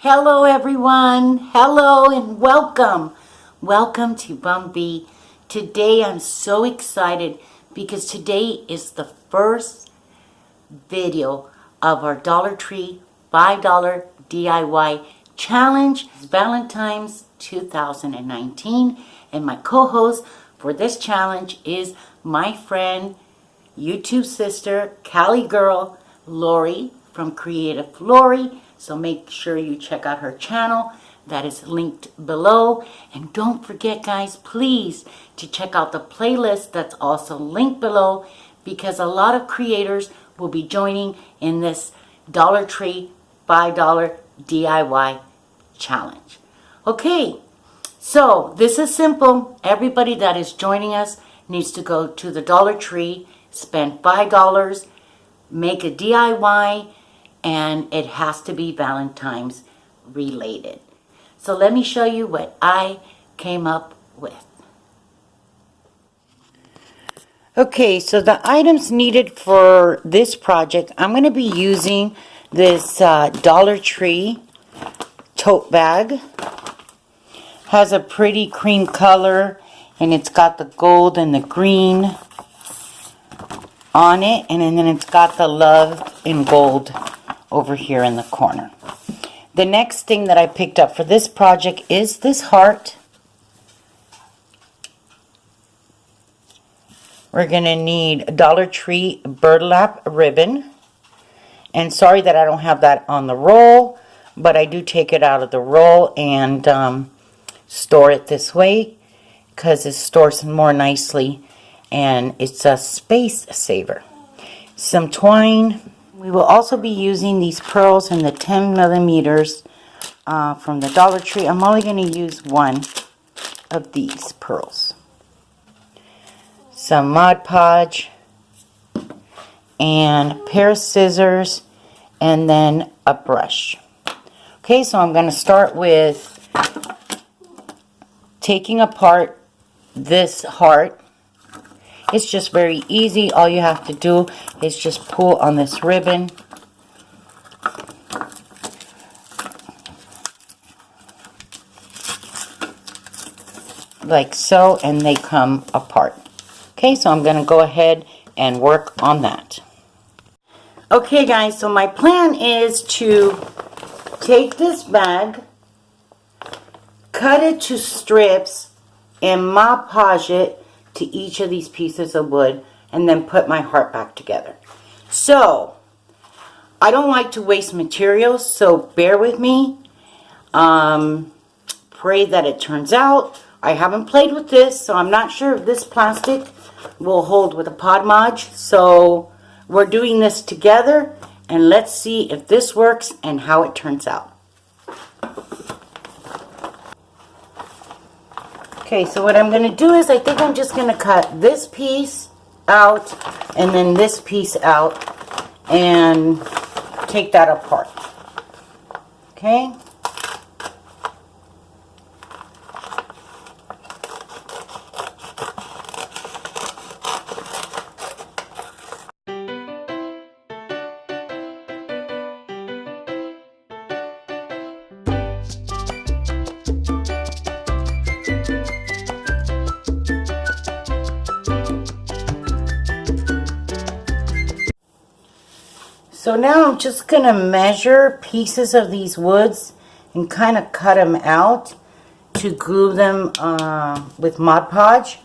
Hello everyone, hello and welcome. Welcome to Bumby. Today I'm so excited because today is the first video of our Dollar Tree $5 DIY challenge. It's Valentine's 2019 and my co-host for this challenge is my friend, YouTube sister, Cali girl, Lauri from Creative Lauri. So make sure you check out her channel. That is linked below. And don't forget, guys, please, to check out the playlist that's also linked below, because a lot of creators will be joining in this Dollar Tree $5 DIY challenge. Okay, so this is simple. Everybody that is joining us needs to go to the Dollar Tree, spend $5, make a DIY, and it has to be Valentine's related. So let me show you what I came up with. Okay, so the items needed for this project, I'm going to be using this Dollar Tree tote bag. Has a pretty cream color, and it's got the gold and the green on it, and then it's got the love in gold over here in the corner. The next thing that I picked up for this project is this heart. We're going to need a Dollar Tree burlap ribbon. And sorry that I don't have that on the roll, but I do take it out of the roll and store it this way because it stores more nicely and it's a space saver. Some twine. We will also be using these pearls in the 10 millimeters from the Dollar Tree. I'm only going to use one of these pearls. Some Mod Podge and a pair of scissors and then a brush. Okay, so I'm going to start with taking apart this heart. It's just very easy. All you have to do is just pull on this ribbon. Like so, and they come apart. Okay, so I'm going to go ahead and work on that. Okay guys, so my plan is to take this bag, cut it to strips, and Mod Podge it to each of these pieces of wood, and then put my heart back together. So I don't like to waste materials, so bear with me. Pray that it turns out. I haven't played with this, so I'm not sure if this plastic will hold with a Pod Podge. So we're doing this together, and let's see if this works and how it turns out. Okay, so what I'm going to do is I think I'm just going to cut this piece out and then this piece out and take that apart. Okay. So now I'm just going to measure pieces of these woods and kind of cut them out to glue them with Mod Podge.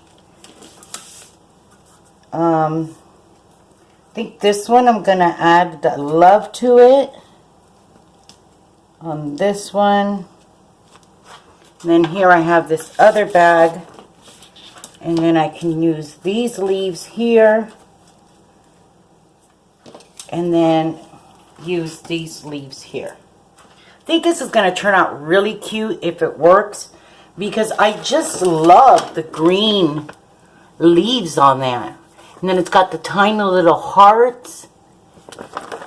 I think this one I'm going to add the love to it. On this one. And then here I have this other bag. And then I can use these leaves here. And then use these leaves here. I think this is going to turn out really cute if it works, because I just love the green leaves on there. And then it's got the tiny little hearts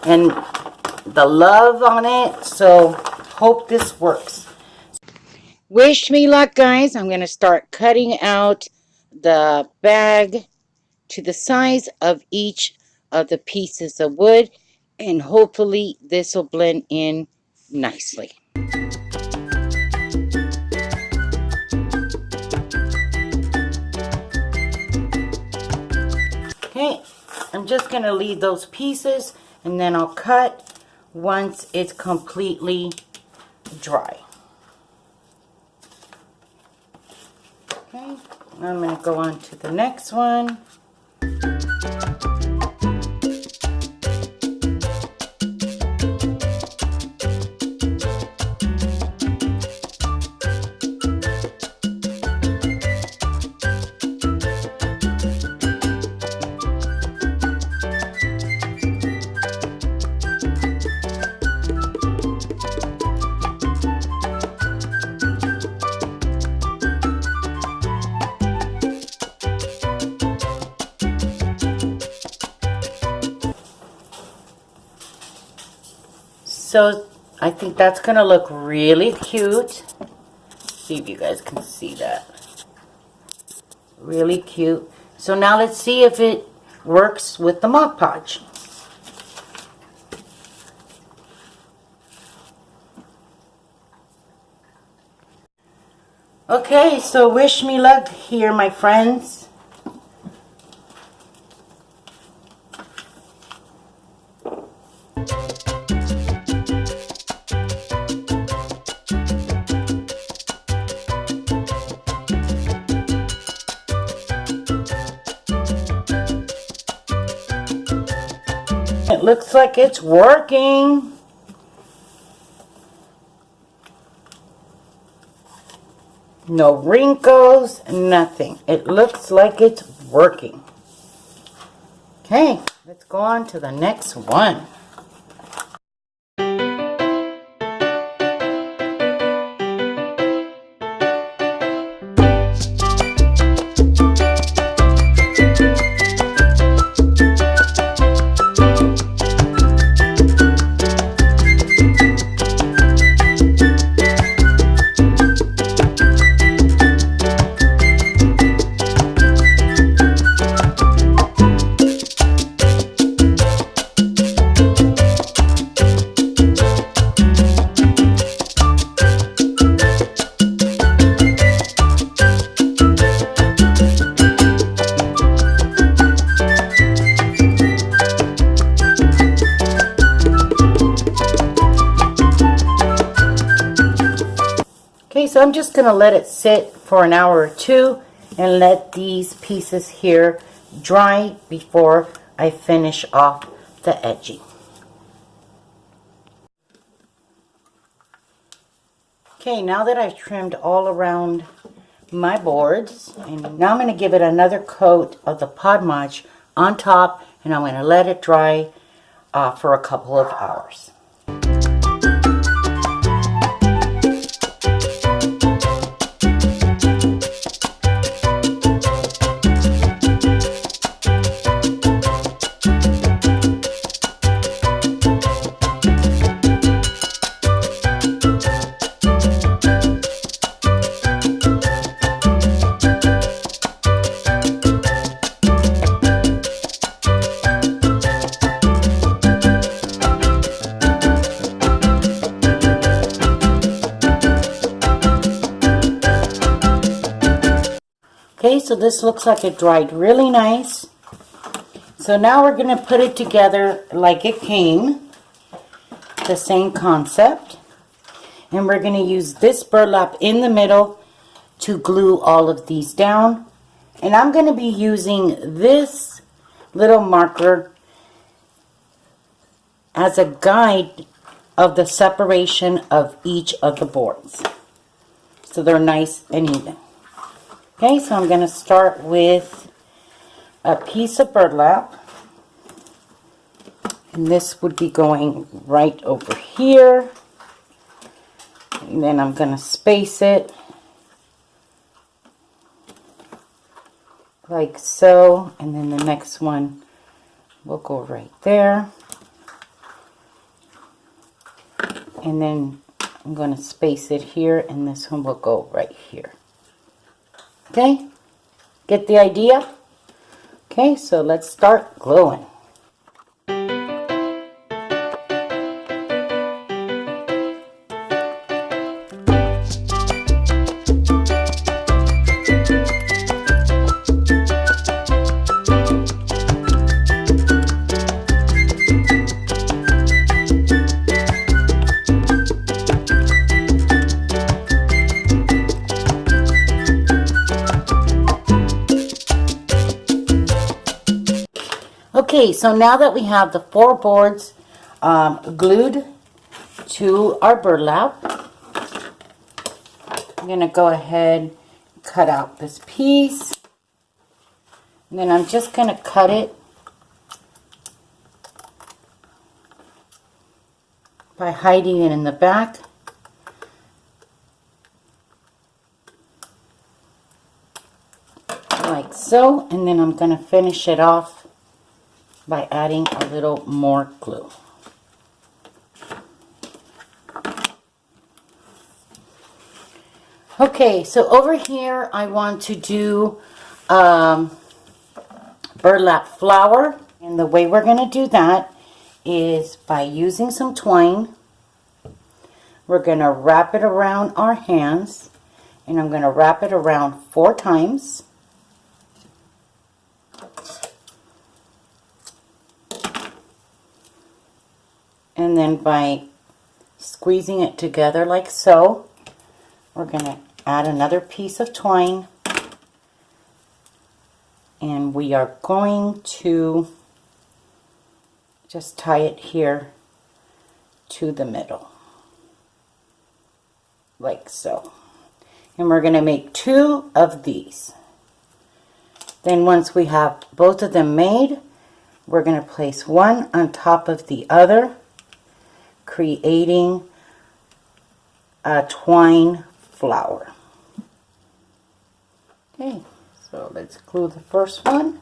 and the love on it. So hope this works. Wish me luck, guys. I'm going to start cutting out the bag to the size of each of the pieces of wood, and hopefully this will blend in nicely. I'm just going to leave those pieces and then I'll cut once it's completely dry. Okay, I'm going to go on to the next one. So I think that's going to look really cute. See if you guys can see that. Really cute. So now let's see if it works with the Mod Podge. Okay, so wish me luck here, my friends. It looks like it's working. No wrinkles, nothing. It looks like it's working. Okay, let's go on to the next one. Okay, so I'm just going to let it sit for an hour or two and let these pieces here dry before I finish off the edging. Okay, now that I've trimmed all around my boards, and now I'm going to give it another coat of the Mod Podge on top, and I'm going to let it dry for a couple of hours. Okay, so this looks like it dried really nice. So now we're going to put it together like it came, the same concept. And we're going to use this burlap in the middle to glue all of these down. And I'm going to be using this little marker as a guide of the separation of each of the boards, so they're nice and even. Okay, so I'm going to start with a piece of burlap, and this would be going right over here, and then I'm going to space it like so, and then the next one will go right there, and then I'm going to space it here, and this one will go right here. Okay, get the idea? Okay, so let's start gluing. Okay, so now that we have the 4 boards glued to our burlap, I'm going to go ahead and cut out this piece. And then I'm just going to cut it by hiding it in the back. Like so. And then I'm going to finish it off by adding a little more glue. Okay, so over here I want to do burlap flower, and the way we're going to do that is by using some twine. We're going to wrap it around our hands, and I'm going to wrap it around 4 times. And then by squeezing it together like so, we're going to add another piece of twine, and we are going to just tie it here to the middle like so. And we're going to make 2 of these. Then once we have both of them made, we're going to place one on top of the other, creating a twine flower. Okay, so let's glue the first one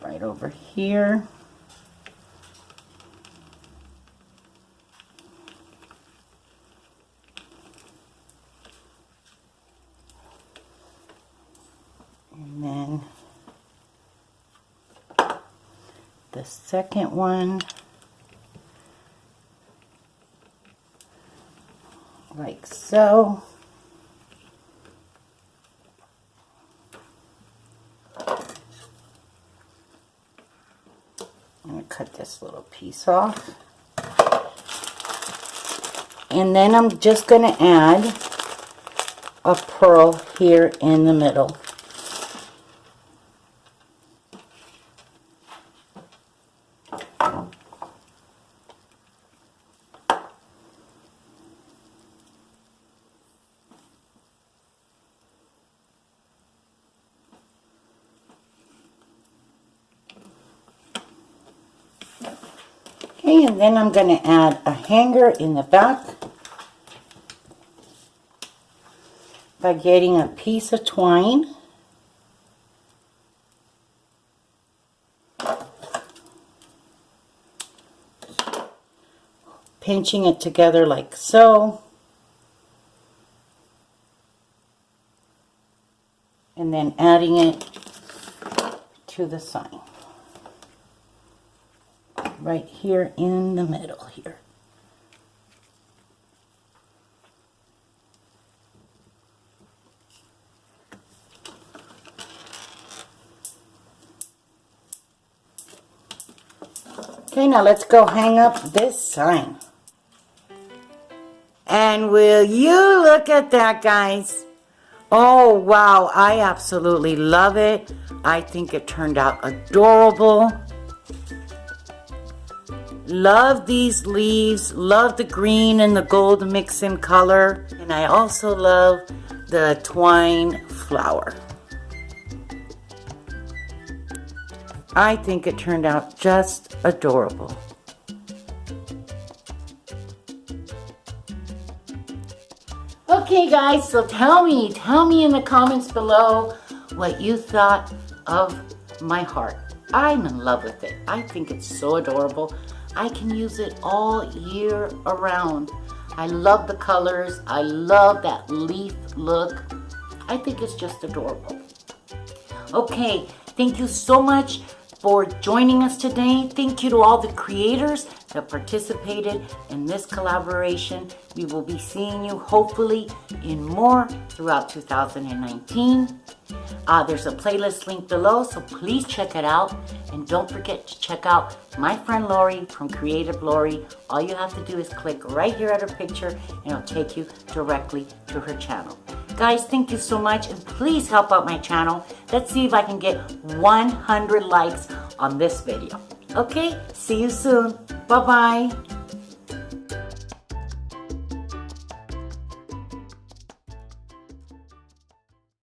right over here. And then the second one like so. I'm going to cut this little piece off. And then I'm just going to add a pearl here in the middle. Okay, and then I'm going to add a hanger in the back by getting a piece of twine, pinching it together like so, and then adding it to the sign right here in the middle here. Okay, now let's go hang up this sign. And will you look at that, guys? Oh, wow, I absolutely love it. I think it turned out adorable. Love these leaves, love the green and the gold mix in color, and I also love the twine flower. I think it turned out just adorable. Okay guys, so tell me in the comments below what you thought of my heart. I'm in love with it. I think it's so adorable. I can use it all year around. I love the colors. I love that leaf look. I think it's just adorable. Okay, thank you so much for joining us today. Thank you to all the creators that participated in this collaboration. We will be seeing you hopefully in more throughout 2019. There's a playlist link below, so please check it out. And don't forget to check out my friend Lauri from Creative Lauri. All you have to do is click right here at her picture and it'll take you directly to her channel. Guys, thank you so much, and please help out my channel. Let's see if I can get 100 likes on this video. Okay, see you soon. Bye-bye.